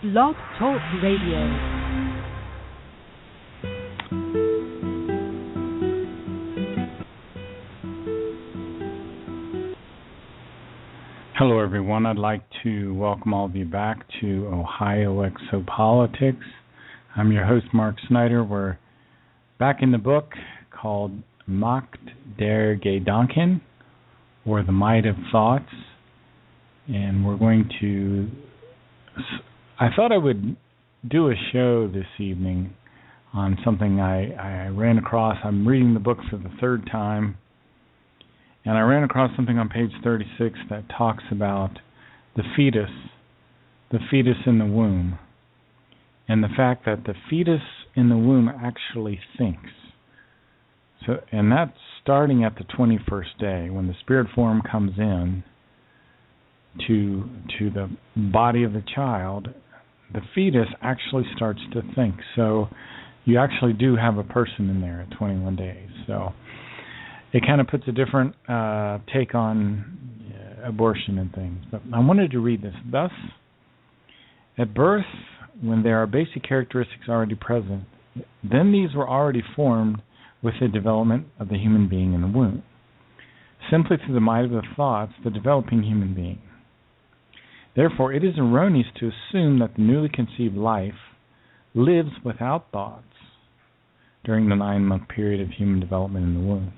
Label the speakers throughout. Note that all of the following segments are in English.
Speaker 1: Blog Talk Radio.
Speaker 2: Hello, everyone. I'd like to welcome all of you back to Ohio Exopolitics. I'm your host, Mark Snyder. We're back in the book called Macht der Gedanken, or The Might of Thoughts. And we're going to... I thought I would do a show this evening on something I ran across. I'm reading the book for the third time. And I ran across something on page 36 that talks about the fetus in the womb, and the fact that the fetus in the womb actually thinks. And that's starting at the 21st day, when the spirit form comes in to the body of the child. The fetus actually starts to think. So you actually do have a person in there at 21 days. So it kind of puts a different take on abortion and things. But I wanted to read this. Thus, at birth, when there are basic characteristics already present, then these were already formed with the development of the human being in the womb, simply through the might of the thoughts, the developing human being. Therefore, it is erroneous to assume that the newly conceived life lives without thoughts during the 9-month period of human development in the womb,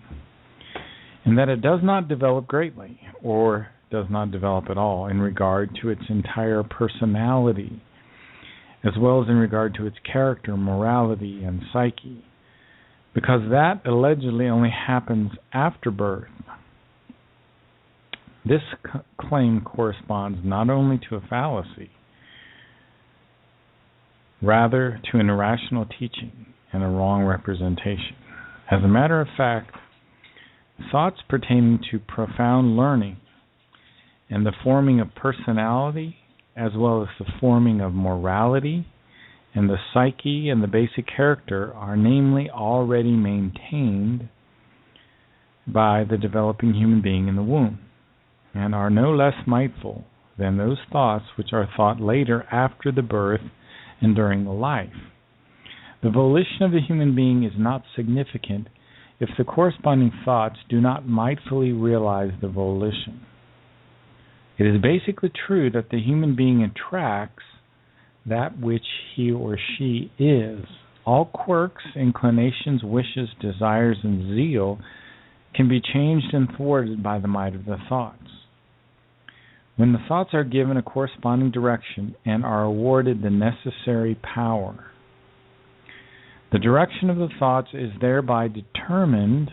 Speaker 2: and that it does not develop greatly, or does not develop at all, in regard to its entire personality, as well as in regard to its character, morality, and psyche, because that allegedly only happens after birth. This claim corresponds not only to a fallacy, rather to an irrational teaching and a wrong representation. As a matter of fact, thoughts pertaining to profound learning and the forming of personality, as well as the forming of morality and the psyche and the basic character, are namely already maintained by the developing human being in the womb, and are no less mightful than those thoughts which are thought later after the birth and during the life. The volition of the human being is not significant if the corresponding thoughts do not mightfully realize the volition. It is basically true that the human being attracts that which he or she is. All quirks, inclinations, wishes, desires, and zeal can be changed and thwarted by the might of the thoughts. When the thoughts are given a corresponding direction and are awarded the necessary power, the direction of the thoughts is thereby determined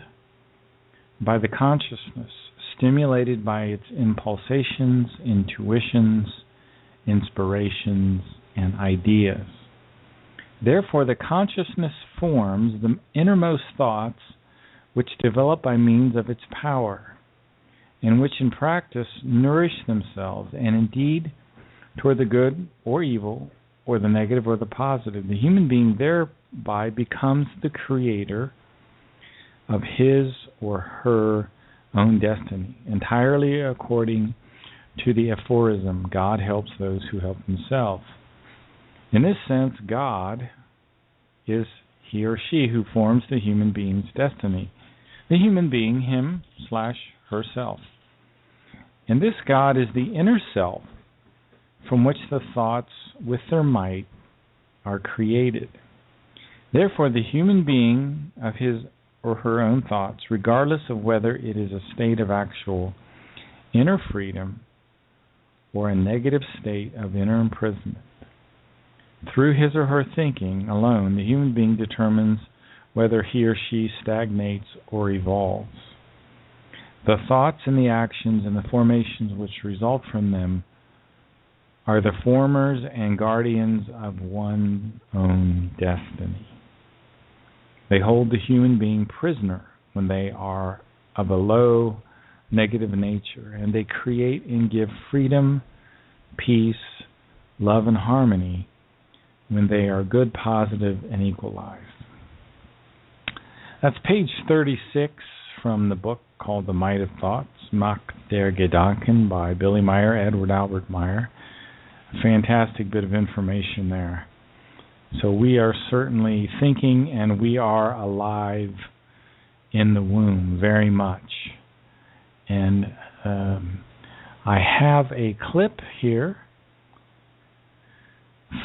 Speaker 2: by the consciousness, stimulated by its impulsations, intuitions, inspirations, and ideas. Therefore, the consciousness forms the innermost thoughts, which develop by means of its power, and which in practice nourish themselves, and indeed toward the good or evil, or the negative or the positive. The human being thereby becomes the creator of his or her own destiny, entirely according to the aphorism, God helps those who help themselves. In this sense, God is he or she who forms the human being's destiny. The human being, him/herself. And this God is the inner self from which the thoughts with their might are created. Therefore, the human being of his or her own thoughts, regardless of whether it is a state of actual inner freedom or a negative state of inner imprisonment, through his or her thinking alone, the human being determines whether he or she stagnates or evolves. The thoughts and the actions and the formations which result from them are the formers and guardians of one's own destiny. They hold the human being prisoner when they are of a low, negative nature, and they create and give freedom, peace, love, and harmony when they are good, positive, and equalized. That's page 36 from the book called The Might of Thoughts, Macht der Gedanken, by Billy Meyer, Edward Albert Meyer. fantastic bit of information there. So we are certainly thinking, and we are alive in the womb very much. And I have a clip here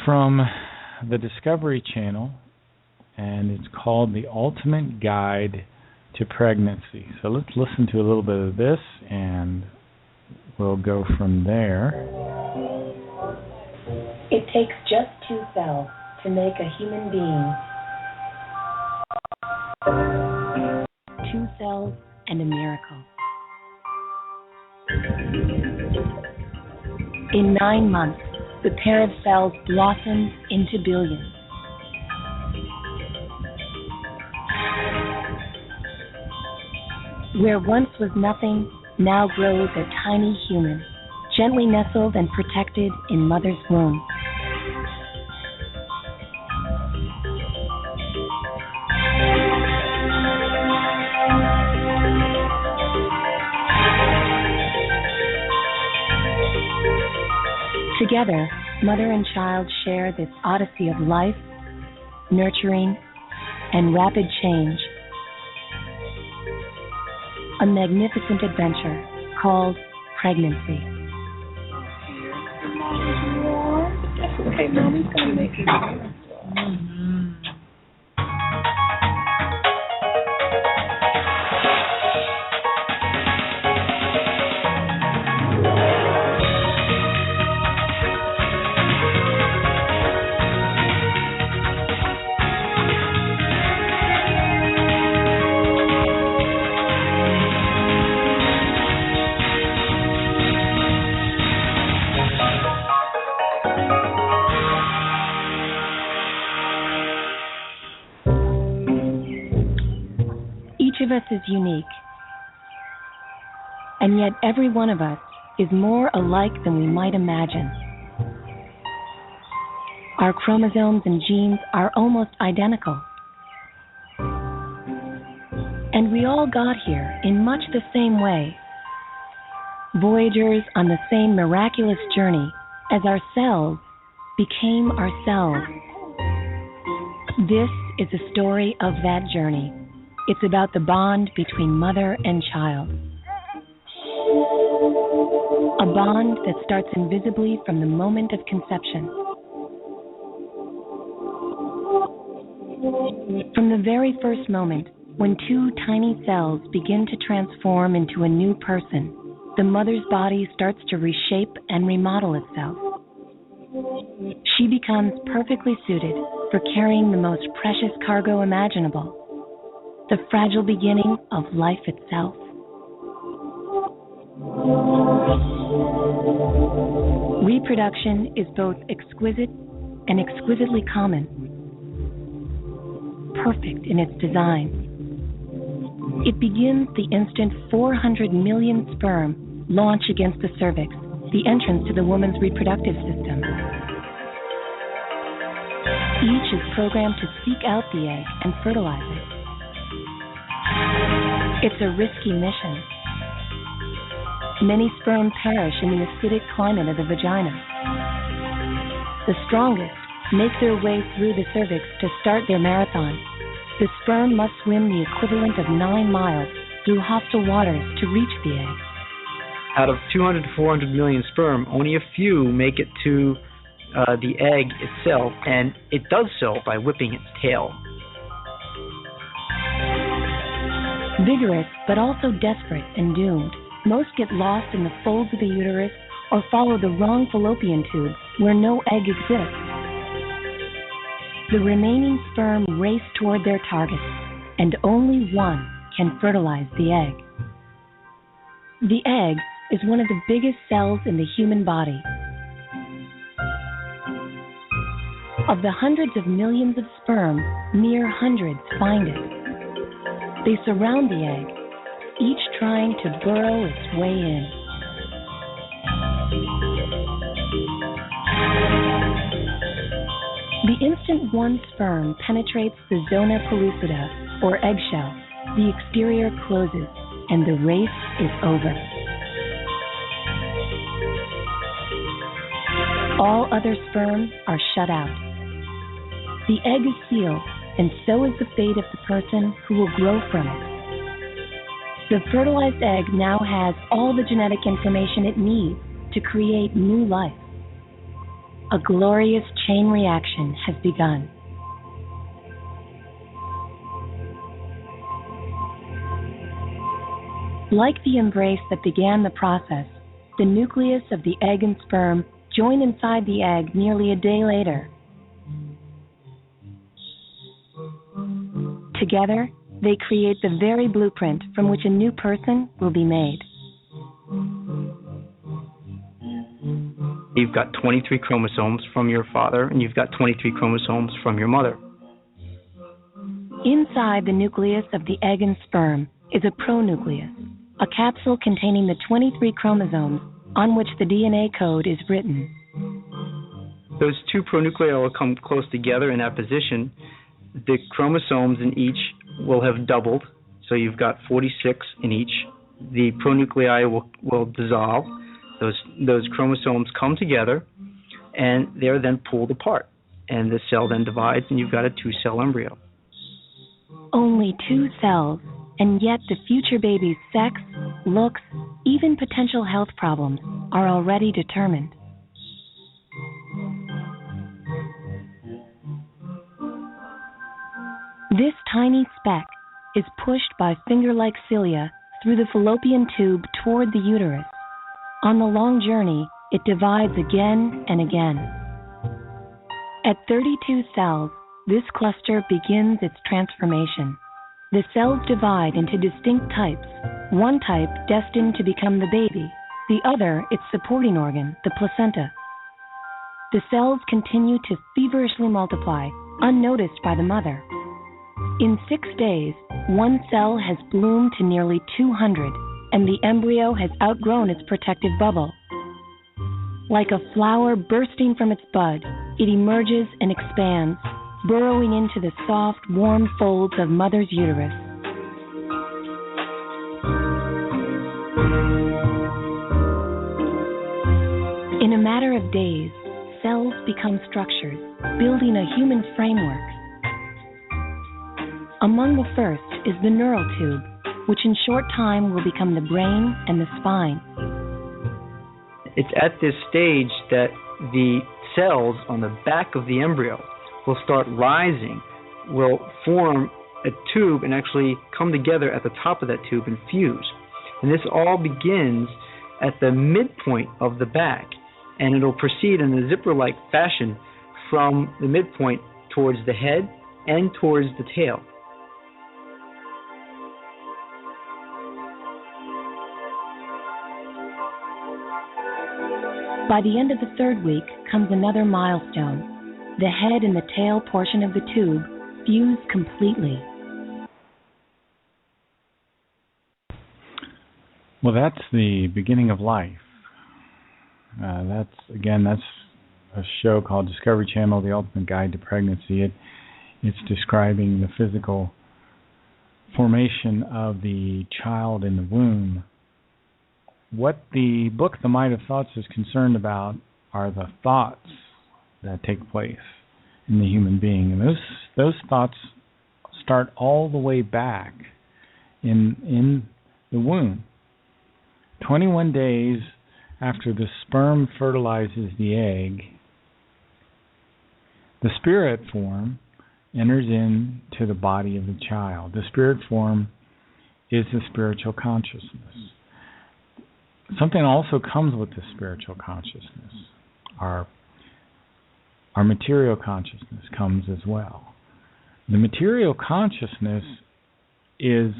Speaker 2: from the Discovery Channel, and it's called The Ultimate Guide to Pregnancy. So let's listen to a little bit of this, and we'll go from there.
Speaker 3: It takes just 2 cells to make a human being. 2 cells and a miracle. In 9 months, the pair of cells blossomed into billions. Where once was nothing, now grows a tiny human, gently nestled and protected in mother's womb. Together, mother and child share this odyssey of life, nurturing, and rapid change. A magnificent adventure called pregnancy.
Speaker 4: That's okay, Mommy's gonna make it.
Speaker 3: Each of us is unique, and yet every one of us is more alike than we might imagine. Our chromosomes and genes are almost identical, and we all got here in much the same way, voyagers on the same miraculous journey as our cells became ourselves. This is a story of that journey. It's about the bond between mother and child. A bond that starts invisibly from the moment of conception. From the very first moment, when 2 tiny cells begin to transform into a new person, the mother's body starts to reshape and remodel itself. She becomes perfectly suited for carrying the most precious cargo imaginable, the fragile beginning of life itself. Reproduction is both exquisite and exquisitely common, perfect in its design. It begins the instant 400 million sperm launch against the cervix, the entrance to the woman's reproductive system. Each is programmed to seek out the egg and fertilize it. It's a risky mission. Many sperm perish in the acidic climate of the vagina. The strongest make their way through the cervix to start their marathon. The sperm must swim the equivalent of 9 miles through hostile waters to reach the egg.
Speaker 5: Out of 200 to 400 million sperm, only a few make it to the egg itself, and it does so by whipping its tail.
Speaker 3: Vigorous, but also desperate and doomed, most get lost in the folds of the uterus or follow the wrong fallopian tube where no egg exists. The remaining sperm race toward their target, and only one can fertilize the egg. The egg is one of the biggest cells in the human body. Of the hundreds of millions of sperm, mere hundreds find it. They surround the egg, each trying to burrow its way in. The instant one sperm penetrates the zona pellucida, or eggshell, the exterior closes, and the race is over. All other sperm are shut out. The egg is sealed, and so is the fate of the person who will grow from it. The fertilized egg now has all the genetic information it needs to create new life. A glorious chain reaction has begun. Like the embrace that began the process, the nucleus of the egg and sperm join inside the egg nearly a day later. Together, they create the very blueprint from which a new person will be made.
Speaker 5: You've got 23 chromosomes from your father, and you've got 23 chromosomes from your mother.
Speaker 3: Inside the nucleus of the egg and sperm is a pronucleus, a capsule containing the 23 chromosomes on which the DNA code is written.
Speaker 5: Those two pronuclei will come close together in that position. The chromosomes in each will have doubled, so you've got 46 in each. The pronuclei will dissolve. Those chromosomes come together, and they're then pulled apart. And the cell then divides, and you've got a two-cell embryo.
Speaker 3: Only 2 cells, and yet the future baby's sex, looks, even potential health problems are already determined. This tiny speck is pushed by finger-like cilia through the fallopian tube toward the uterus. On the long journey, it divides again and again. At 32 cells, this cluster begins its transformation. The cells divide into distinct types, one type destined to become the baby, the other its supporting organ, the placenta. The cells continue to feverishly multiply, unnoticed by the mother. In 6 days, one cell has bloomed to nearly 200, and the embryo has outgrown its protective bubble. Like a flower bursting from its bud, it emerges and expands, burrowing into the soft, warm folds of mother's uterus. In a matter of days, cells become structures, building a human framework. Among the first is the neural tube, which in short time will become the brain and the spine.
Speaker 5: It's at this stage that the cells on the back of the embryo will start rising, will form a tube and actually come together at the top of that tube and fuse. And this all begins at the midpoint of the back, and it'll proceed in a zipper-like fashion from the midpoint towards the head and towards the tail.
Speaker 3: By the end of the 3rd week comes another milestone. The head and the tail portion of the tube fuse completely.
Speaker 2: Well, that's the beginning of life. That's a show called Discovery Channel, The Ultimate Guide to Pregnancy. It's describing the physical formation of the child in the womb. What the book, The Might of Thoughts, is concerned about are the thoughts that take place in the human being. And those thoughts start all the way back in the womb. 21 days after the sperm fertilizes the egg, the spirit form enters into the body of the child. The spirit form is the spiritual consciousness. Something also comes with the spiritual consciousness. Our material consciousness comes as well. The material consciousness is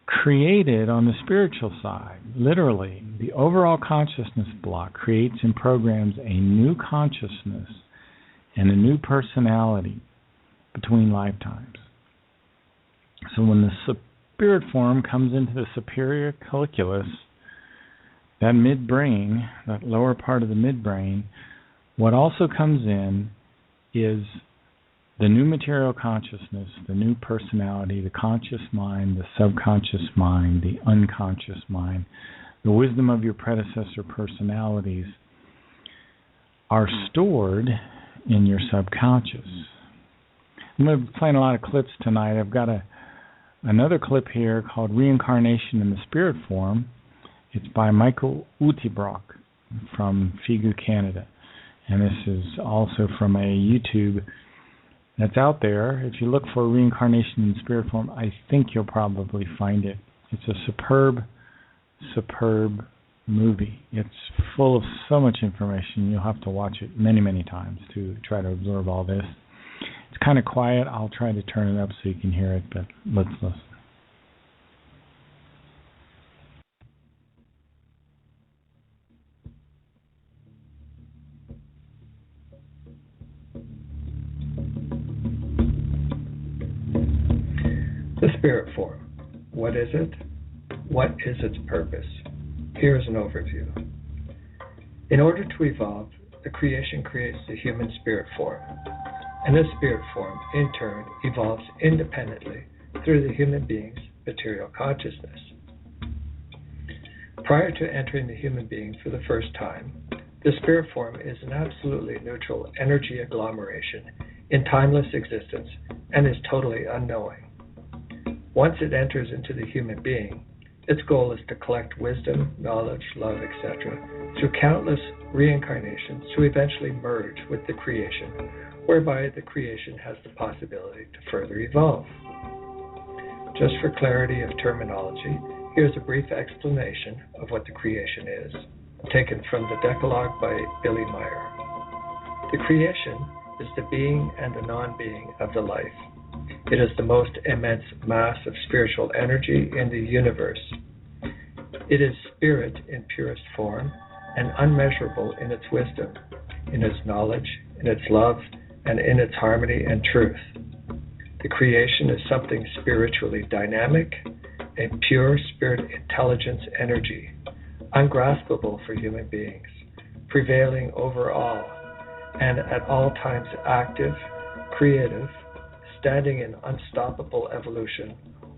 Speaker 2: created on the spiritual side. Literally, the overall consciousness block creates and programs a new consciousness and a new personality between lifetimes. So when the spirit form comes into the superior colliculus, that midbrain, that lower part of the midbrain, what also comes in is the new material consciousness, the new personality, the conscious mind, the subconscious mind, the unconscious mind, the wisdom of your predecessor personalities, are stored in your subconscious. I'm going to be playing a lot of clips tonight. I've got another clip here called Reincarnation in the Spirit Form. It's by Michael Utebrock from Figu, Canada. And this is also from a YouTube that's out there. If you look for Reincarnation in Spirit Form, I think you'll probably find it. It's a superb movie. It's full of so much information. You'll have to watch it many, many times to try to absorb all this. It's kind of quiet. I'll try to turn it up so you can hear it, but let's listen.
Speaker 6: The spirit form. What is it? What is its purpose? Here's an overview. In order to evolve, the creation creates the human spirit form, and this spirit form, in turn, evolves independently through the human being's material consciousness. Prior to entering the human being for the first time, the spirit form is an absolutely neutral energy agglomeration in timeless existence and is totally unknowing. Once it enters into the human being, its goal is to collect wisdom, knowledge, love, etc., through countless reincarnations to eventually merge with the creation, whereby the creation has the possibility to further evolve. Just for clarity of terminology, here's a brief explanation of what the creation is, taken from the Decalogue by Billy Meyer. The creation is the being and the non-being of the life. It is the most immense mass of spiritual energy in the universe. It is spirit in purest form and unmeasurable in its wisdom, in its knowledge, in its love, and in its harmony and truth. The creation is something spiritually dynamic, a pure spirit intelligence energy, ungraspable for human beings, prevailing over all, and at all times active, creative, standing in unstoppable evolution,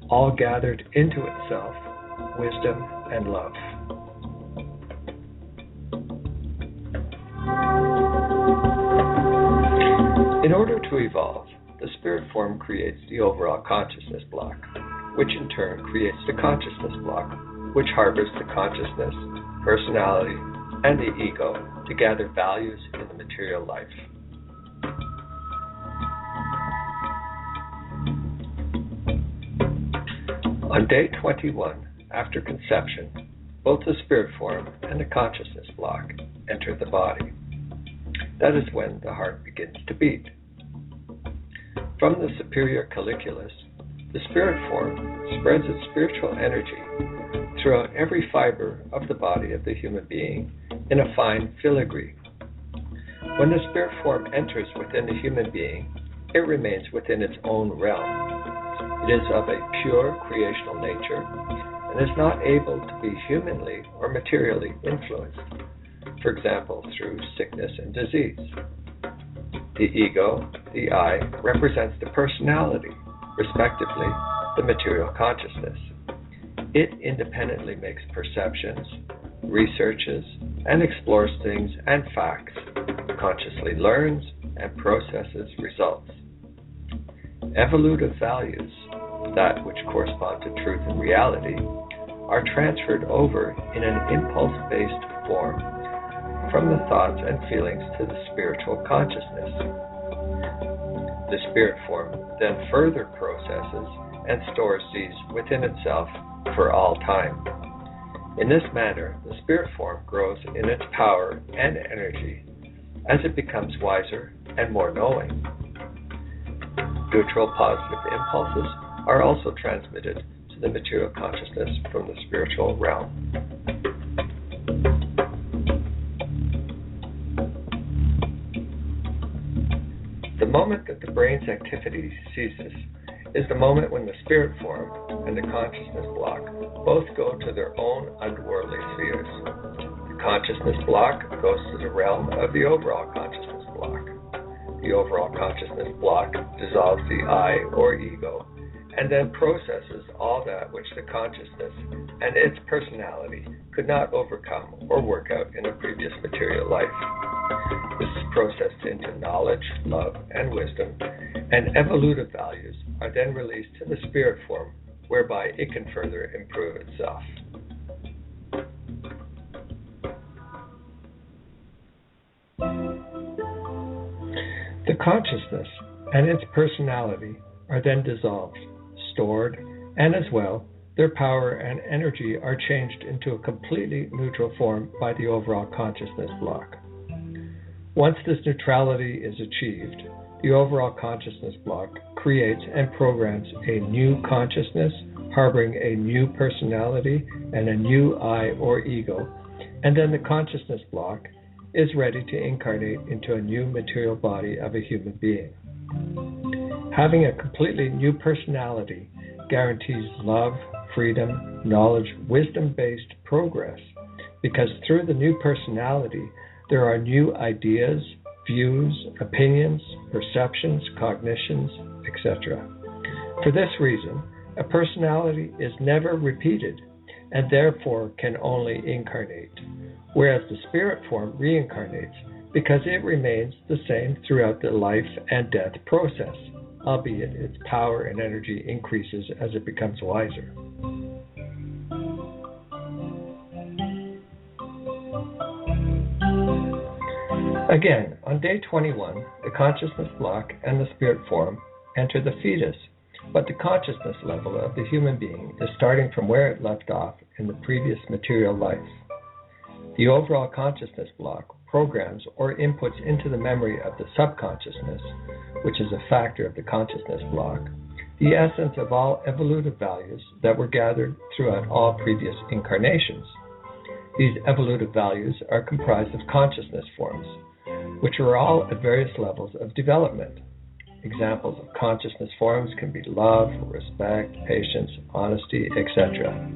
Speaker 6: all gathered into itself, wisdom and love. In order to evolve, the spirit form creates the overall consciousness block, which in turn creates the consciousness block, which harbors the consciousness, personality, and the ego to gather values in the material life. On day 21, after conception, both the spirit form and the consciousness block enter the body. That is when the heart begins to beat. From the superior colliculus, the spirit form spreads its spiritual energy throughout every fiber of the body of the human being in a fine filigree. When the spirit form enters within the human being, it remains within its own realm. It is of a pure creational nature and is not able to be humanly or materially influenced, for example, through sickness and disease. The ego, the I, represents the personality, respectively, the material consciousness. It independently makes perceptions, researches, and explores things and facts, consciously learns and processes results. Evolutive values, that which correspond to truth and reality, are transferred over in an impulse-based form from the thoughts and feelings to the spiritual consciousness. The spirit form then further processes and stores these within itself for all time. In this manner, the spirit form grows in its power and energy as it becomes wiser and more knowing. Neutral positive impulses are also transmitted to the material consciousness from the spiritual realm. The moment that the brain's activity ceases is the moment when the spirit form and the consciousness block both go to their own underworldly spheres. The consciousness block goes to the realm of the overall consciousness block. The overall consciousness block dissolves the I or ego and then processes all that which the consciousness and its personality could not overcome or work out in a previous material life. This is processed into knowledge, love, and wisdom, and evolutive values are then released to the spirit form, whereby it can further improve itself. The consciousness and its personality are then dissolved, stored, and as well, their power and energy are changed into a completely neutral form by the overall consciousness block. Once this neutrality is achieved, the overall consciousness block creates and programs a new consciousness, harboring a new personality and a new I or ego, and then the consciousness block is ready to incarnate into a new material body of a human being. Having a completely new personality guarantees love, freedom, knowledge, wisdom-based progress, because through the new personality, there are new ideas, views, opinions, perceptions, cognitions, etc. For this reason, a personality is never repeated and therefore can only incarnate, whereas the spirit form reincarnates because it remains the same throughout the life and death process, albeit its power and energy increases as it becomes wiser. Again, on day 21, the consciousness block and the spirit form enter the fetus, but the consciousness level of the human being is starting from where it left off in the previous material life. The overall consciousness block programs or inputs into the memory of the subconsciousness, which is a factor of the consciousness block, the essence of all evolutive values that were gathered throughout all previous incarnations. These evolutive values are comprised of consciousness forms, which are all at various levels of development. Examples of consciousness forms can be love, respect, patience, honesty, etc.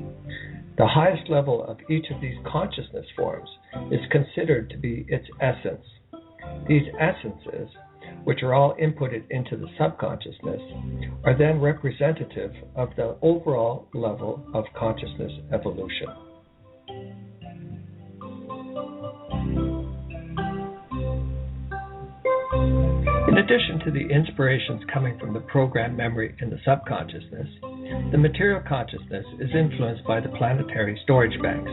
Speaker 6: The highest level of each of these consciousness forms is considered to be its essence. These essences, which are all inputted into the subconsciousness, are then representative of the overall level of consciousness evolution. In addition to the inspirations coming from the program memory in the subconsciousness, the material consciousness is influenced by the planetary storage banks.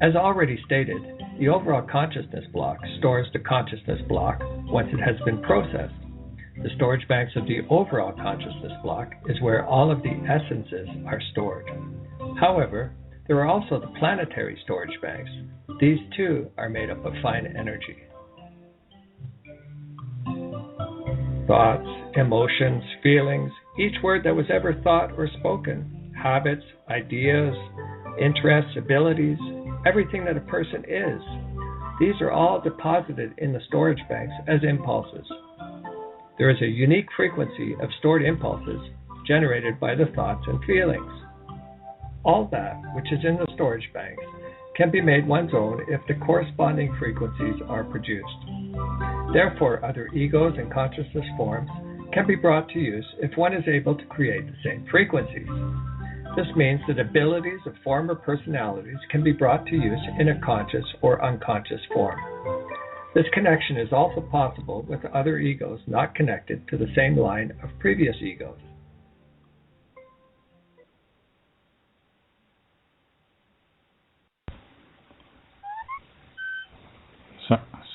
Speaker 6: As already stated, the overall consciousness block stores the consciousness block once it has been processed. The storage banks of the overall consciousness block is where all of the essences are stored. However, there are also the planetary storage banks. These too are made up of fine energy. Thoughts, emotions, feelings, each word that was ever thought or spoken, habits, ideas, interests, abilities, everything that a person is. These are all deposited in the storage banks as impulses. There is a unique frequency of stored impulses generated by the thoughts and feelings. All that which is in the storage banks can be made one's own if the corresponding frequencies are produced. Therefore, other egos and consciousness forms can be brought to use if one is able to create the same frequencies. This means that abilities of former personalities can be brought to use in a conscious or unconscious form. This connection is also possible with other egos not connected to the same line of previous egos.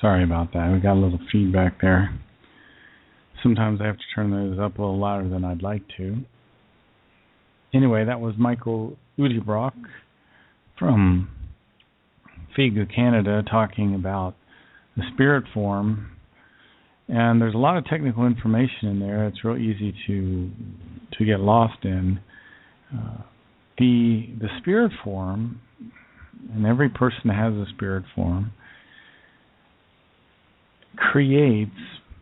Speaker 2: Sorry about that. We got a little feedback there. Sometimes I have to turn those up a little louder than I'd like to. Anyway, that was Michael Udibrock from Figu, Canada, talking about the spirit form. And there's a lot of technical information in there. It's real easy to get lost in. The spirit form, and every person has a spirit form, creates,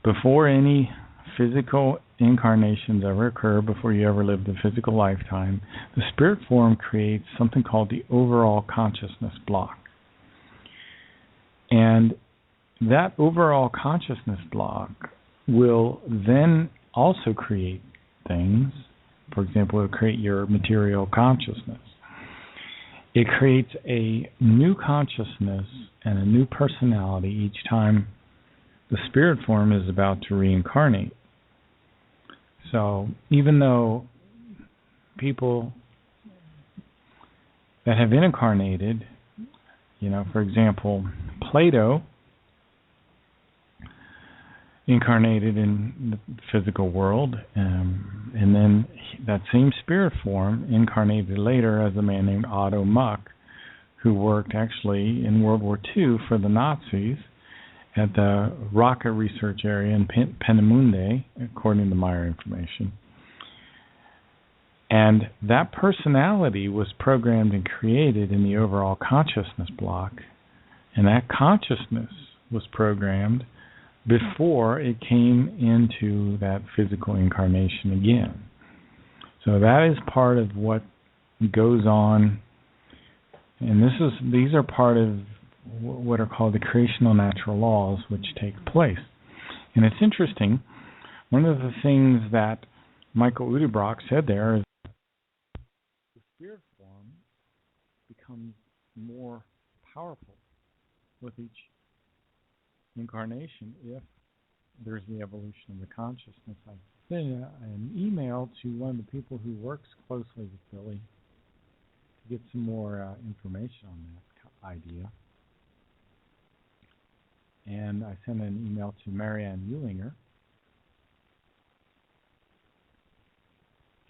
Speaker 2: before any physical incarnations ever occur, before you ever live the physical lifetime, the spirit form creates something called the overall consciousness block. And that overall consciousness block will then also create things. For example, it will create your material consciousness. it creates a new consciousness and a new personality each time the spirit form is about to reincarnate. So even though people that have incarnated, for example, Plato incarnated in the physical world, and then that same spirit form incarnated later as a man named Otto Muck, who worked actually in World War II for the Nazis at the rocket research area in Peenemünde, according to my information. And that personality was programmed and created in the overall consciousness block, and that consciousness was programmed before it came into that physical incarnation again. So that is part of what goes on, and these are part of what are called the creational natural laws which take place. And it's interesting, one of the things that Michael Udebrock said there is the spirit form becomes more powerful with each incarnation if there's the evolution of the consciousness. I sent an email to one of the people who works closely with Billy to get some more information on that idea. And I sent an email to Marianne Eulinger,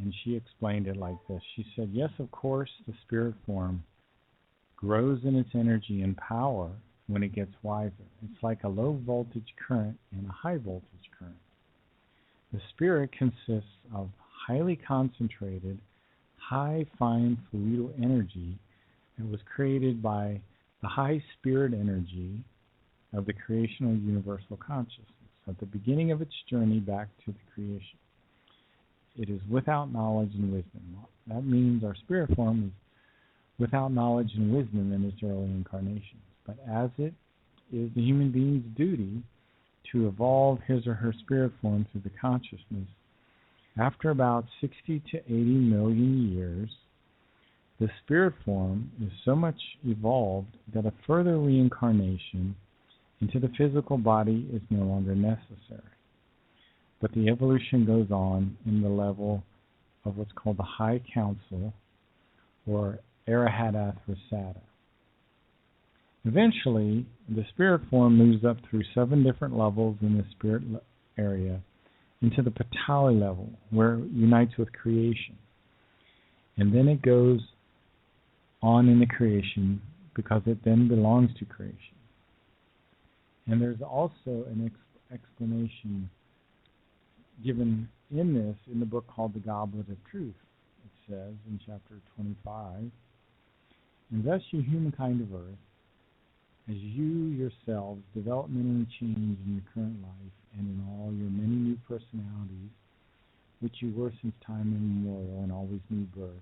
Speaker 2: and she explained it like this. She said, yes, of course, the spirit form grows in its energy and power when it gets wiser. It's like a low voltage current and a high voltage current. The spirit consists of highly concentrated, high fine fluidal energy that was created by the high spirit energy of the creational universal consciousness at the beginning of its journey back to the creation. It is without knowledge and wisdom. That means our spirit form is without knowledge and wisdom in its early incarnations. But as it is the human being's duty to evolve his or her spirit form through the consciousness, after about 60 to 80 million years, the spirit form is so much evolved that a further reincarnation into the physical body is no longer necessary. But the evolution goes on in the level of what's called the High Council, or Arahata Thrissata. Eventually, the spirit form moves up through 7 different levels in the spirit area into the Patali level, where it unites with creation. And then it goes on in the creation because it then belongs to creation. And there's also an explanation given in the book called The Goblet of Truth. It says in chapter 25, and thus you humankind of earth, as you yourselves developmentally change in your current life and in all your many new personalities, which you were since time immemorial and always new birth,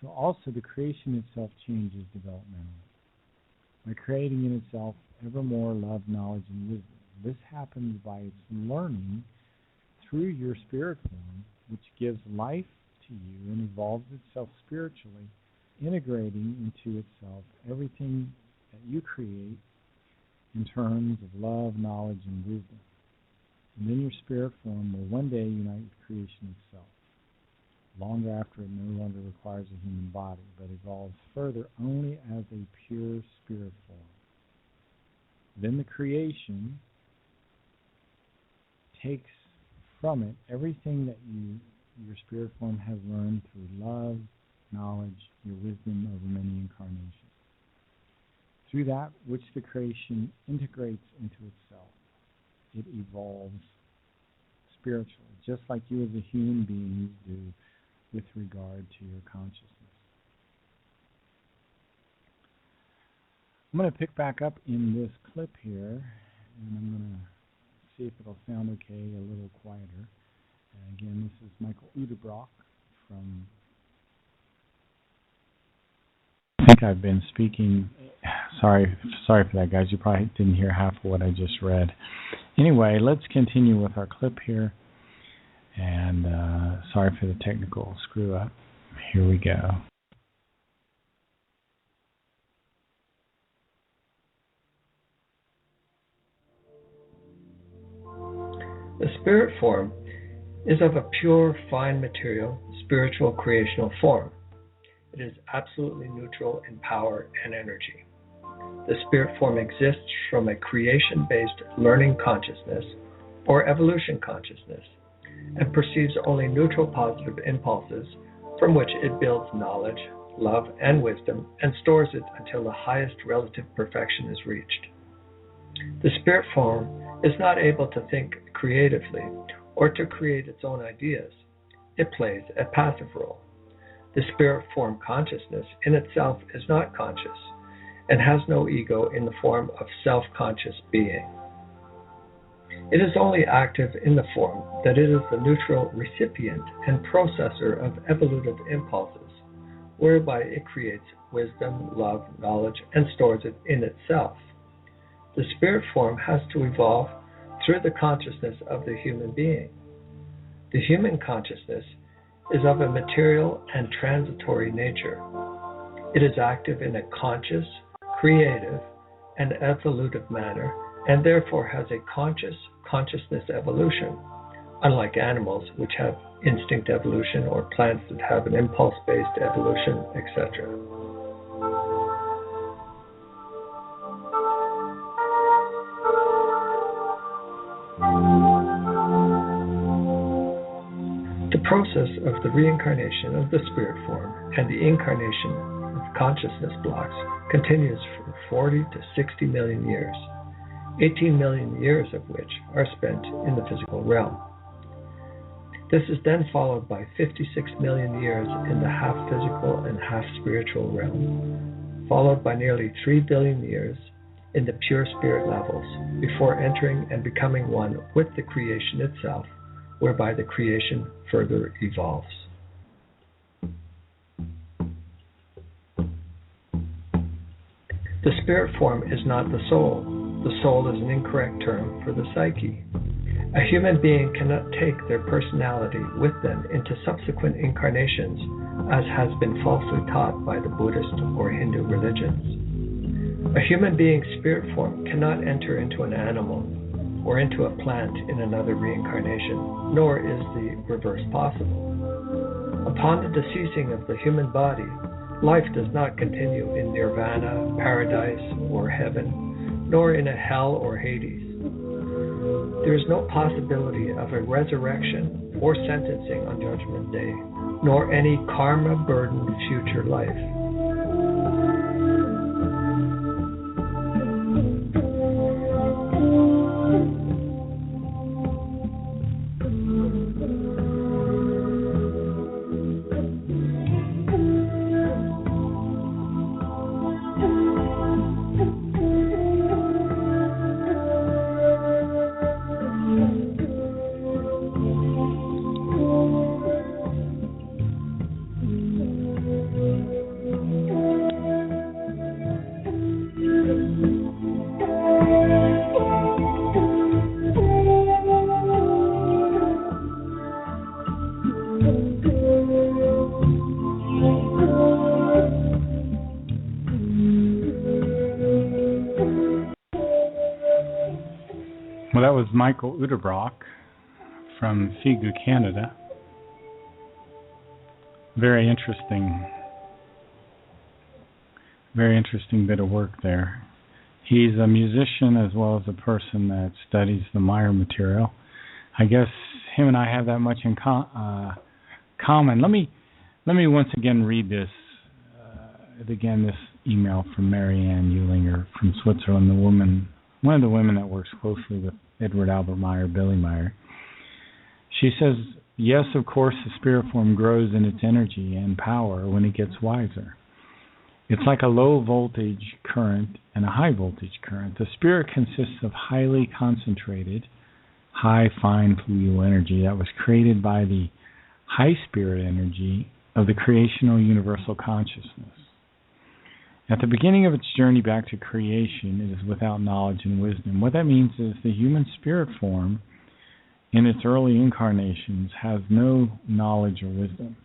Speaker 2: so also the creation itself changes developmentally, by creating in itself ever more love, knowledge, and wisdom. This happens by its learning through your spirit form, which gives life to you and evolves itself spiritually, integrating into itself everything that you create in terms of love, knowledge, and wisdom. And then your spirit form will one day unite with creation itself, long after it no longer requires a human body, but evolves further only as a pure spirit form. Then the creation takes from it everything that your spirit form has learned through love, knowledge, your wisdom over many incarnations. Through that which the creation integrates into itself, it evolves spiritually, just like you as a human being do with regard to your consciousness. I'm going to pick back up in this clip here, and I'm going to see if it'll sound okay, a little quieter. And again, this is Michael Udebrock from... I think I've been speaking... Sorry for that, guys. You probably didn't hear half of what I just read. Anyway, let's continue with our clip here. And sorry for the technical screw-up. Here we go.
Speaker 6: The spirit form is of a pure, fine material, spiritual creational form. It is absolutely neutral in power and energy. The spirit form exists from a creation-based learning consciousness or evolution consciousness and perceives only neutral positive impulses from which it builds knowledge, love, and wisdom and stores it until the highest relative perfection is reached. The spirit form is not able to think creatively or to create its own ideas. It plays a passive role. The spirit form consciousness in itself is not conscious and has no ego in the form of self-conscious being. It is only active in the form that it is the neutral recipient and processor of evolutive impulses, whereby it creates wisdom, love, knowledge, and stores it in itself. The spirit form has to evolve through the consciousness of the human being. The human consciousness is of a material and transitory nature. It is active in a conscious, creative, and evolutive manner, and therefore has a consciousness evolution, unlike animals which have instinct evolution or plants that have an impulse-based evolution, etc. The process of the reincarnation of the spirit form and the incarnation of consciousness blocks continues for 40 to 60 million years, 18 million years of which are spent in the physical realm. This is then followed by 56 million years in the half-physical and half-spiritual realm, followed by nearly 3 billion years in the pure spirit levels, before entering and becoming one with the creation itself, whereby the creation further evolves. The spirit form is not the soul. The soul is an incorrect term for the psyche. A human being cannot take their personality with them into subsequent incarnations, as has been falsely taught by the Buddhist or Hindu religions. A human being's spirit form cannot enter into an animal or into a plant in another reincarnation, nor is the reverse possible. Upon the deceasing of the human body, life does not continue in nirvana, paradise, or heaven, nor in a hell or Hades. There is no possibility of a resurrection or sentencing on Judgment Day, nor any karma-burdened future life.
Speaker 2: Well, that was Michael Uderbrock from Figu, Canada. Very interesting bit of work there. He's a musician as well as a person that studies the Meyer material. I guess him and I have that much in common. Let me once again read this. This email from Marianne Eulinger from Switzerland, one of the women that works closely with Edward Albert Meyer, Billy Meyer. She says, yes, of course, the spirit form grows in its energy and power when it gets wiser. It's like a low voltage current and a high voltage current. The spirit consists of highly concentrated, high fine fluid energy that was created by the high spirit energy of the creational universal consciousness. At the beginning of its journey back to creation, it is without knowledge and wisdom. What that means is the human spirit form in its early incarnations has no knowledge or wisdom.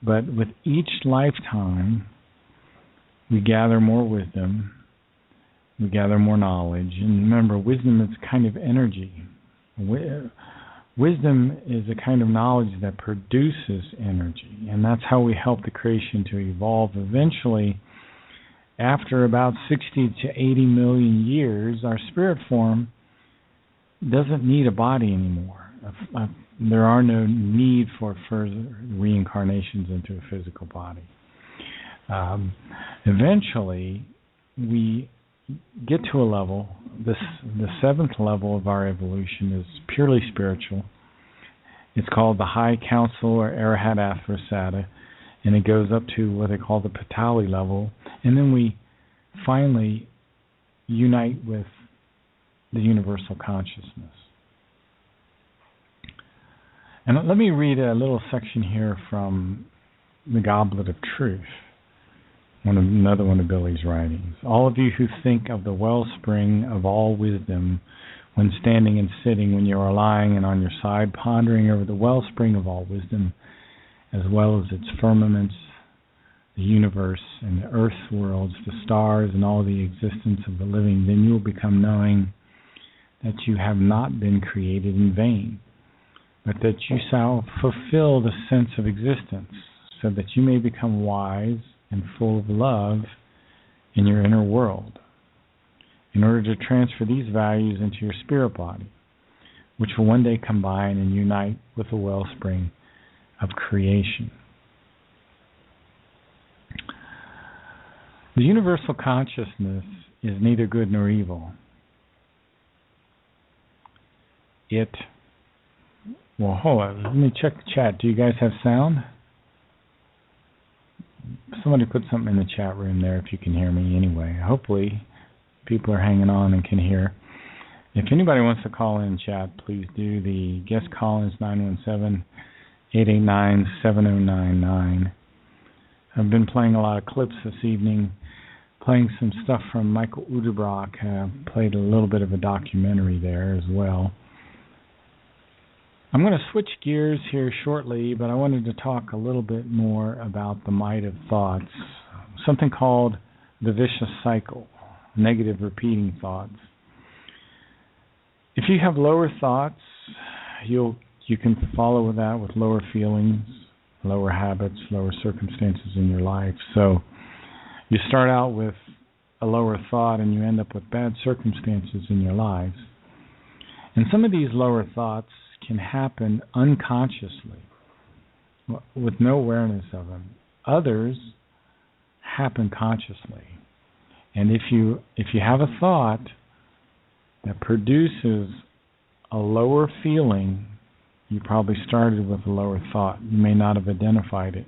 Speaker 2: But with each lifetime, we gather more wisdom, we gather more knowledge. And remember, wisdom is kind of energy. Wisdom is a kind of knowledge that produces energy, and that's how we help the creation to evolve. Eventually, after about 60 to 80 million years, our spirit form doesn't need a body anymore. There are no need for further reincarnations into a physical body. Eventually, we get to a level, the seventh level of our evolution is purely spiritual. It's called the High Council or Arahat Athrasata, and it goes up to what they call the Patali level, and then we finally unite with the universal consciousness. And let me read a little section here from the Goblet of Truth, another one of Billy's writings. All of you who think of the wellspring of all wisdom when standing and sitting, when you are lying and on your side, pondering over the wellspring of all wisdom, as well as its firmaments, the universe and the earth worlds, the stars and all the existence of the living, then you will become knowing that you have not been created in vain, but that you shall fulfill the sense of existence, so that you may become wise and full of love in your inner world, in order to transfer these values into your spirit body, which will one day combine and unite with the wellspring of creation. The universal consciousness is neither good nor evil. Well, hold on. Let me check the chat. Do you guys have sound? Somebody put something in the chat room there if you can hear me anyway. Hopefully people are hanging on and can hear. If anybody wants to call in chat, please do. The guest call is 917-889-7099. I've been playing a lot of clips this evening, playing some stuff from Michael Udebrock. Played a little bit of a documentary there as well. I'm going to switch gears here shortly, but I wanted to talk a little bit more about the might of thoughts, something called the vicious cycle, negative repeating thoughts. If you have lower thoughts, you can follow that with lower feelings, lower habits, lower circumstances in your life. So you start out with a lower thought and you end up with bad circumstances in your lives. And some of these lower thoughts can happen unconsciously, with no awareness of them. Others happen consciously. And if you have a thought that produces a lower feeling, you probably started with a lower thought. You may not have identified it.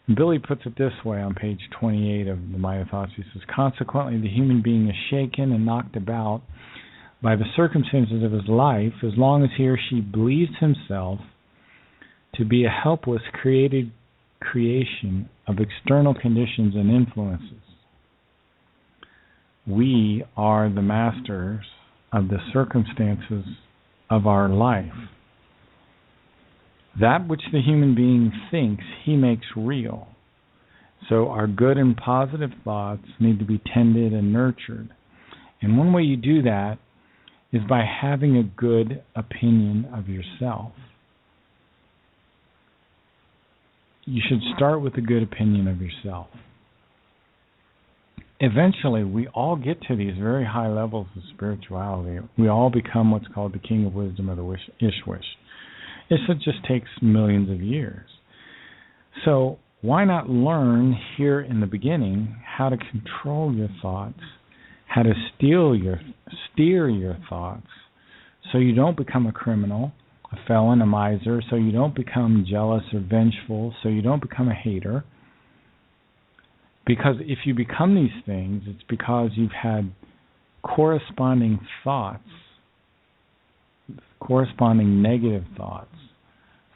Speaker 2: And Billy puts it this way on page 28 of the Might of Thoughts. He says, consequently, the human being is shaken and knocked about by the circumstances of his life, as long as he or she believes himself to be a helpless created creation of external conditions and influences. We are the masters of the circumstances of our life. That which the human being thinks, he makes real. So our good and positive thoughts need to be tended and nurtured. And one way you do that is by having a good opinion of yourself. You should start with a good opinion of yourself. Eventually, we all get to these very high levels of spirituality. We all become what's called the King of Wisdom or the Ishwish. It just takes millions of years. So why not learn here in the beginning how to control your thoughts, how to steer your thoughts, so you don't become a criminal, a felon, a miser, so you don't become jealous or vengeful, so you don't become a hater. Because if you become these things, it's because you've had corresponding thoughts, corresponding negative thoughts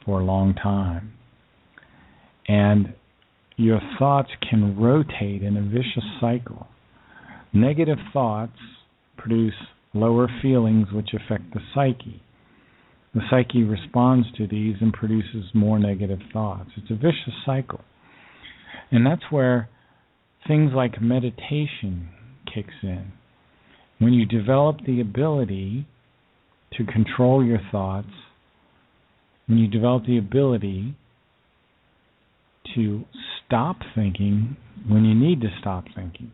Speaker 2: for a long time. And your thoughts can rotate in a vicious cycle. Negative thoughts produce lower feelings which affect the psyche. The psyche responds to these and produces more negative thoughts. It's a vicious cycle. And that's where things like meditation kicks in. When you develop the ability to control your thoughts, when you develop the ability to stop thinking when you need to stop thinking.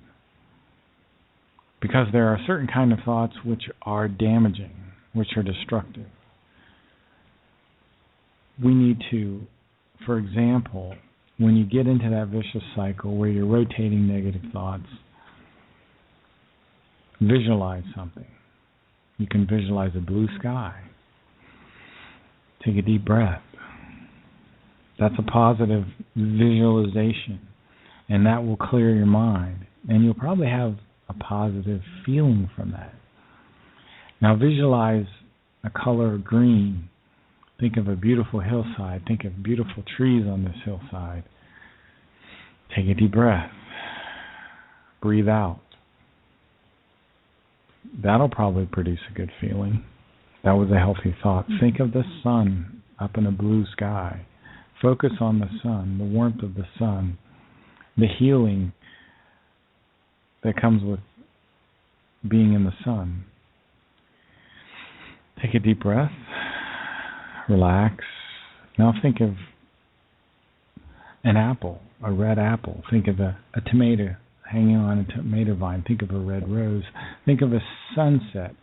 Speaker 2: Because there are certain kind of thoughts which are damaging, which are destructive. We need to, for example, when you get into that vicious cycle where you're rotating negative thoughts, visualize something. You can visualize a blue sky. Take a deep breath. That's a positive visualization, and that will clear your mind. And you'll probably have a positive feeling from that. Now visualize a color of green. Think of a beautiful hillside. Think of beautiful trees on this hillside. Take a deep breath. Breathe out. That'll probably produce a good feeling. That was a healthy thought. Think of the sun up in a blue sky. Focus on the sun, the warmth of the sun, the healing that comes with being in the sun. Take a deep breath. Relax. Now think of an apple, a red apple. Think of a tomato hanging on a tomato vine. Think of a red rose. Think of a sunset.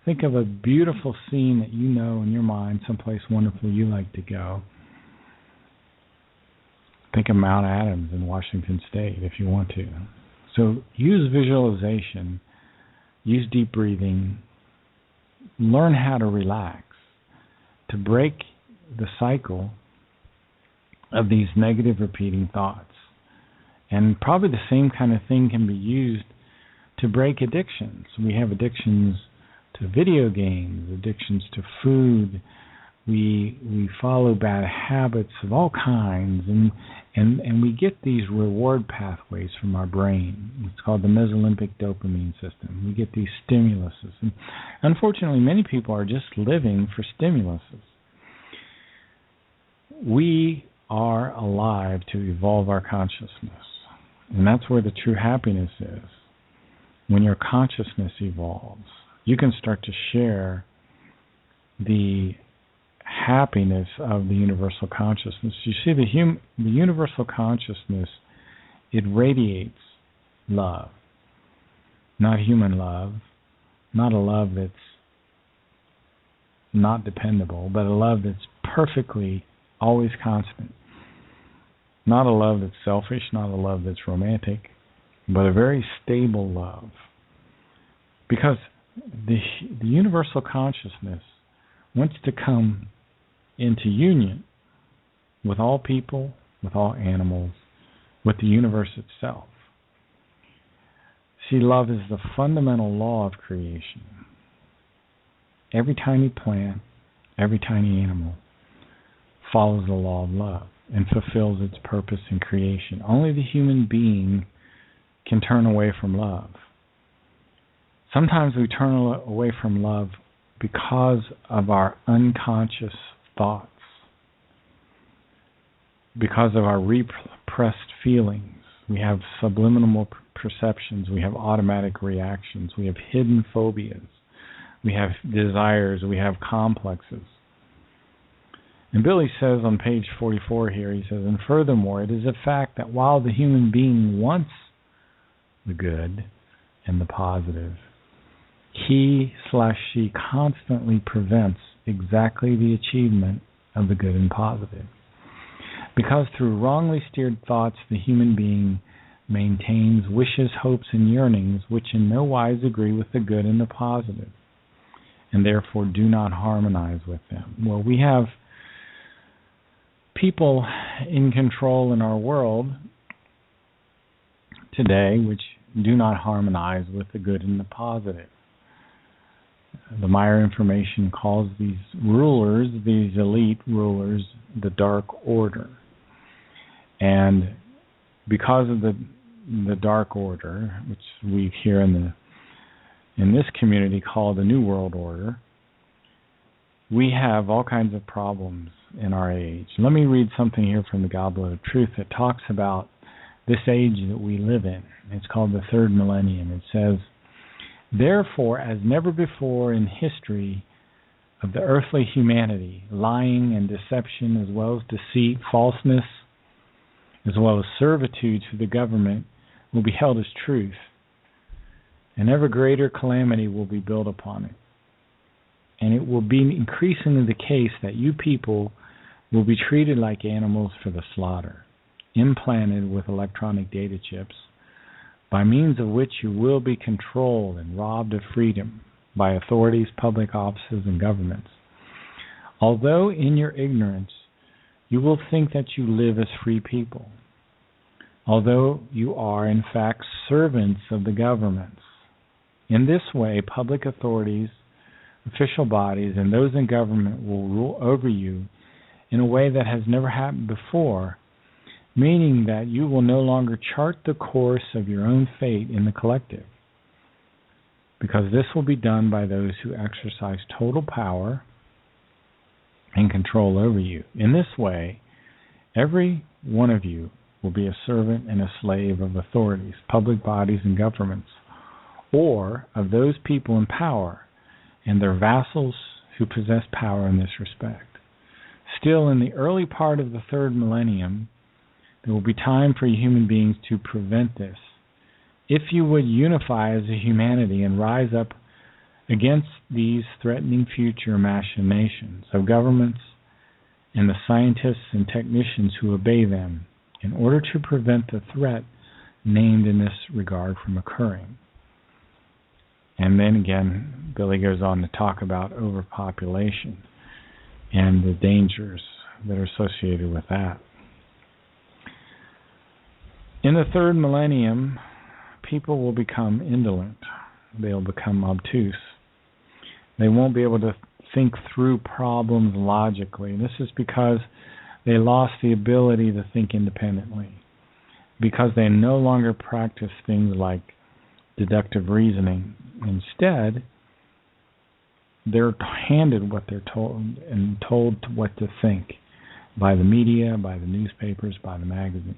Speaker 2: Think of a beautiful scene that you know in your mind, someplace wonderful you like to go. Think of Mount Adams in Washington State if you want to. So use visualization, use deep breathing, learn how to relax, to break the cycle of these negative repeating thoughts. And probably the same kind of thing can be used to break addictions. We have addictions to video games, addictions to food. We follow bad habits of all kinds, and we get these reward pathways from our brain. It's called the mesolimbic dopamine system. We get these stimuluses. And unfortunately, many people are just living for stimuluses. We are alive to evolve our consciousness. And that's where the true happiness is. When your consciousness evolves, you can start to share the happiness of the universal consciousness. You see, the universal consciousness, it radiates love. Not human love, not a love that's not dependable, but a love that's perfectly always constant. Not a love that's selfish, not a love that's romantic, but a very stable love. Because the universal consciousness wants to come into union with all people, with all animals, with the universe itself. See, love is the fundamental law of creation. Every tiny plant, every tiny animal follows the law of love and fulfills its purpose in creation. Only the human being can turn away from love. Sometimes we turn away from love because of our unconscious thoughts, because of our repressed feelings. We have subliminal perceptions, we have automatic reactions, we have hidden phobias, we have desires, we have complexes. And Billy says on page 44 here, he says, and furthermore, it is a fact that while the human being wants the good and the positive, he/she constantly prevents exactly the achievement of the good and positive. Because through wrongly steered thoughts, the human being maintains wishes, hopes, and yearnings which in no wise agree with the good and the positive, and therefore do not harmonize with them. Well, we have people in control in our world today which do not harmonize with the good and the positive. The Meyer information calls these rulers, these elite rulers, the Dark Order. And because of the Dark Order, which we here in this community call the New World Order, we have all kinds of problems in our age. Let me read something here from the Goblet of Truth that talks about this age that we live in. It's called the Third Millennium. It says, therefore, as never before in history, of the earthly humanity, lying and deception, as well as deceit, falseness, as well as servitude to the government, will be held as truth, and ever greater calamity will be built upon it. And it will be increasingly the case that you people will be treated like animals for the slaughter, implanted with electronic data chips, by means of which you will be controlled and robbed of freedom by authorities, public offices, and governments. Although in your ignorance you will think that you live as free people, although you are in fact servants of the governments. In this way, public authorities, official bodies, and those in government will rule over you in a way that has never happened before, meaning that you will no longer chart the course of your own fate in the collective, because this will be done by those who exercise total power and control over you. In this way, every one of you will be a servant and a slave of authorities, public bodies, and governments, or of those people in power and their vassals who possess power in this respect. Still, in the early part of the third millennium, there will be time for human beings to prevent this. If you would unify as a humanity and rise up against these threatening future machinations of governments and the scientists and technicians who obey them, in order to prevent the threat named in this regard from occurring. And then again, Billy goes on to talk about overpopulation and the dangers that are associated with that. In the third millennium, people will become indolent. They'll become obtuse. They won't be able to think through problems logically. This is because they lost the ability to think independently, because they no longer practice things like deductive reasoning. Instead, they're handed what they're told and told what to think by the media, by the newspapers, by the magazines.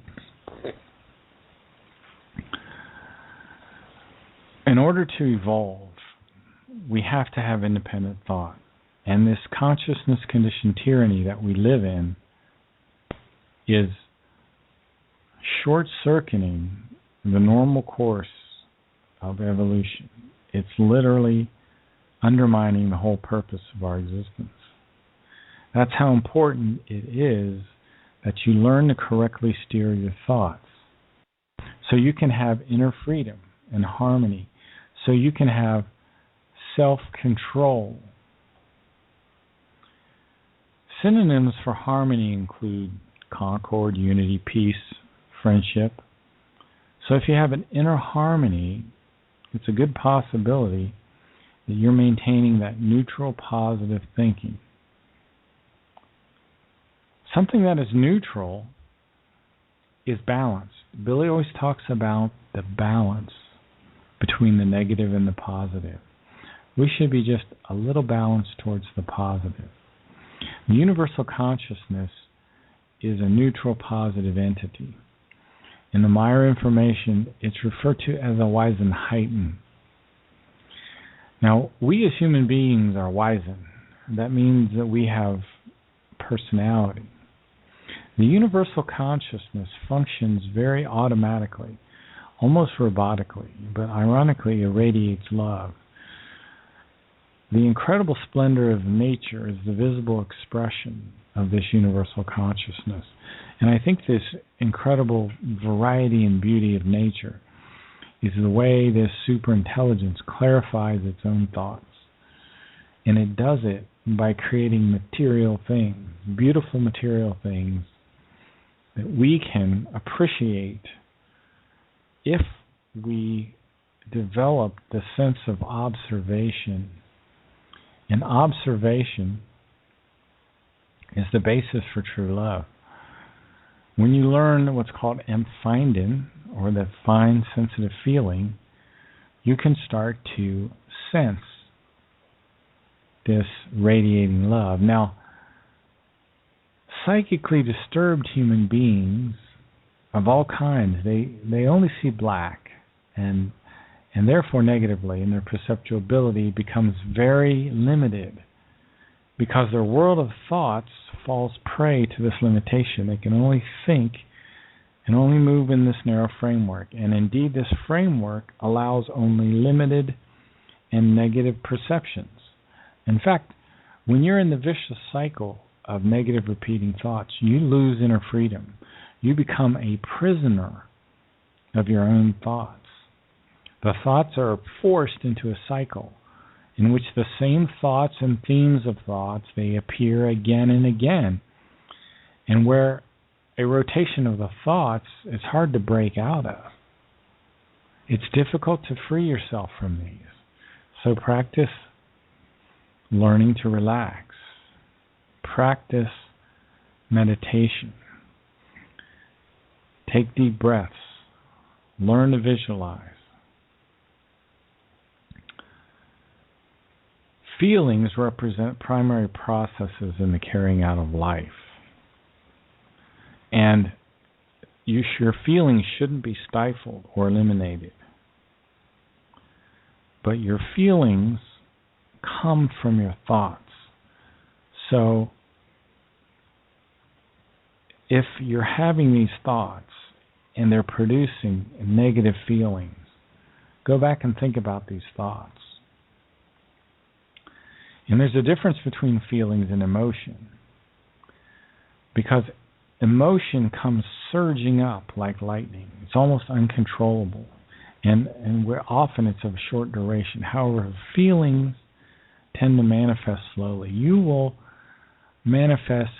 Speaker 2: In order to evolve, we have to have independent thought. And this consciousness-conditioned tyranny that we live in is short-circuiting the normal course of evolution. It's literally undermining the whole purpose of our existence. That's how important it is that you learn to correctly steer your thoughts, so you can have inner freedom and harmony, so you can have self-control. Synonyms for harmony include concord, unity, peace, friendship. So if you have an inner harmony, it's a good possibility that you're maintaining that neutral, positive thinking. Something that is neutral is balanced. Billy always talks about the balance between the negative and the positive. We should be just a little balanced towards the positive. The universal consciousness is a neutral, positive entity. In the Meyer information, it's referred to as a Weissenheiten. Now, we as human beings are Weisen. That means that we have personality. The universal consciousness functions very automatically, almost robotically, but ironically irradiates love. The incredible splendor of nature is the visible expression of this universal consciousness. And I think this incredible variety and beauty of nature is the way this superintelligence clarifies its own thoughts. And it does it by creating material things, beautiful material things that we can appreciate if we develop the sense of observation. And observation is the basis for true love. When you learn what's called empfinden, or the fine sensitive feeling, you can start to sense this radiating love. Now, psychically disturbed human beings of all kinds, they only see black, and therefore negatively, and their perceptual ability becomes very limited. because their world of thoughts falls prey to this limitation. They can only think and only move in this narrow framework. And indeed, this framework allows only limited and negative perceptions. In fact, when you're in the vicious cycle of negative repeating thoughts, you lose inner freedom. You become a prisoner of your own thoughts. The thoughts are forced into a cycle in which the same thoughts and themes of thoughts, they appear again and again. And where a rotation of the thoughts is hard to break out of. It's difficult to free yourself from these. So practice learning to relax. Practice meditation. Take deep breaths. Learn to visualize. Feelings represent primary processes in the carrying out of life. And your feelings shouldn't be stifled or eliminated. But your feelings come from your thoughts. So if you're having these thoughts and they're producing negative feelings, go back and think about these thoughts. And there's a difference between feelings and emotion. Because emotion comes surging up like lightning. It's almost uncontrollable. And often it's of short duration. However, feelings tend to manifest slowly. You will manifest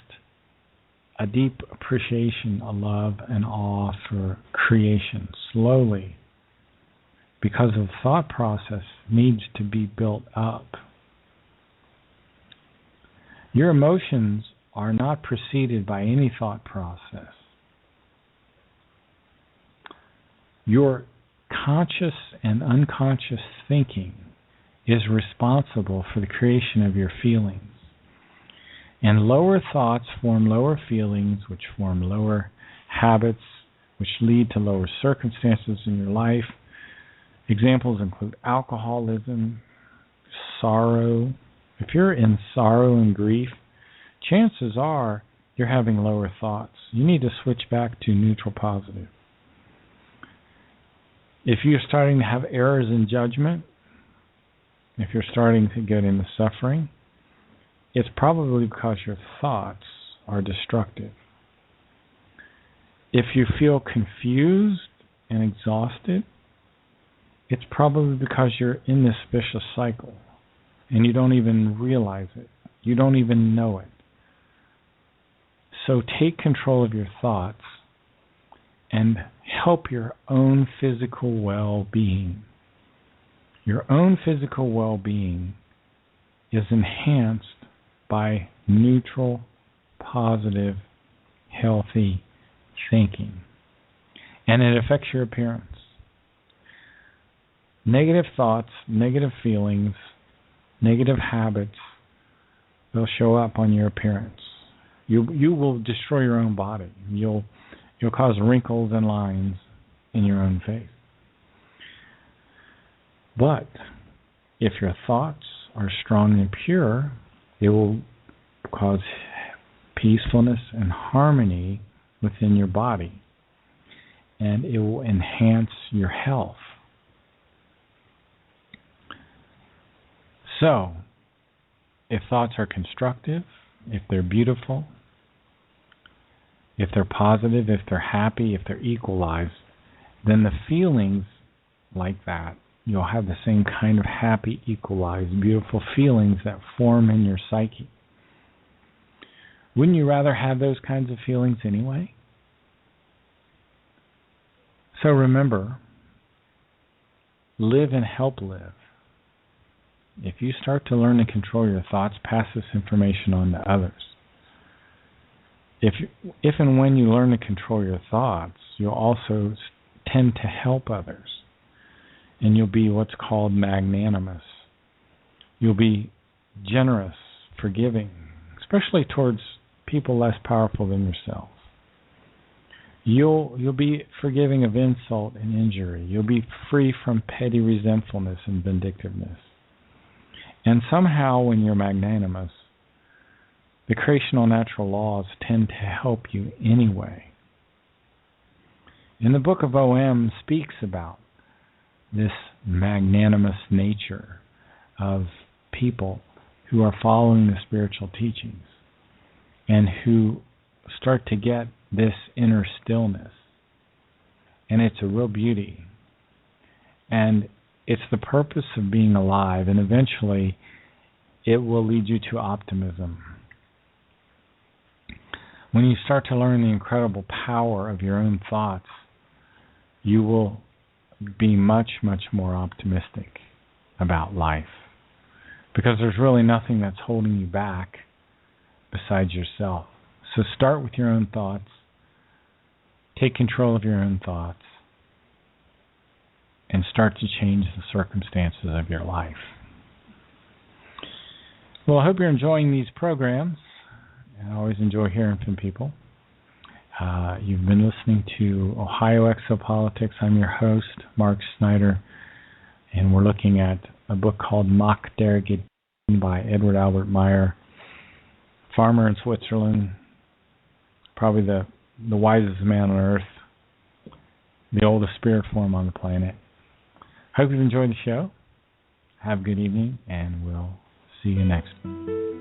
Speaker 2: a deep appreciation, a love, and awe for creation slowly, because the thought process needs to be built up. Your emotions are not preceded by any thought process. Your conscious and unconscious thinking is responsible for the creation of your feelings. And lower thoughts form lower feelings, which form lower habits, which lead to lower circumstances in your life. Examples include alcoholism, sorrow. If you're in sorrow and grief, chances are you're having lower thoughts. You need to switch back to neutral positive. If you're starting to have errors in judgment, if you're starting to get into suffering, it's probably because your thoughts are destructive. If you feel confused and exhausted, it's probably because you're in this vicious cycle and you don't even realize it. You don't even know it. So take control of your thoughts and help your own physical well-being. Your own physical well-being is enhanced by neutral, positive, healthy thinking. And it affects your appearance. Negative thoughts, negative feelings, negative habits, they'll show up on your appearance. You will destroy your own body. You'll cause wrinkles and lines in your own face. But if your thoughts are strong and pure, it will cause peacefulness and harmony within your body, and it will enhance your health. So, if thoughts are constructive, if they're beautiful, if they're positive, if they're happy, if they're equalized, then the feelings like that, you'll have the same kind of happy, equalized, beautiful feelings that form in your psyche. Wouldn't you rather have those kinds of feelings anyway? So remember, live and help live. If you start to learn to control your thoughts, pass this information on to others. If and when you learn to control your thoughts, you'll also tend to help others. And you'll be what's called magnanimous. You'll be generous, forgiving, especially towards people less powerful than yourself. You'll be forgiving of insult and injury. You'll be free from petty resentfulness and vindictiveness. And somehow when you're magnanimous, The creational natural laws tend to help you anyway. And the book of OM speaks about this magnanimous nature of people who are following the spiritual teachings and who start to get this inner stillness. And it's a real beauty. And it's the purpose of being alive, and eventually it will lead you to optimism. When you start to learn the incredible power of your own thoughts, you will be much, much more optimistic about life. Because there's really nothing that's holding you back besides yourself. So start with your own thoughts. Take control of your own thoughts. And start to change the circumstances of your life. Well, I hope you're enjoying these programs. I always enjoy hearing from people. You've been listening to Ohio Exopolitics. I'm your host, Mark Snyder, and we're looking at a book called Macht der Gedanken by Edward Albert Meyer, farmer in Switzerland, probably the wisest man on earth, the oldest spirit form on the planet. Hope you've enjoyed the show. Have a good evening, and we'll see you next time.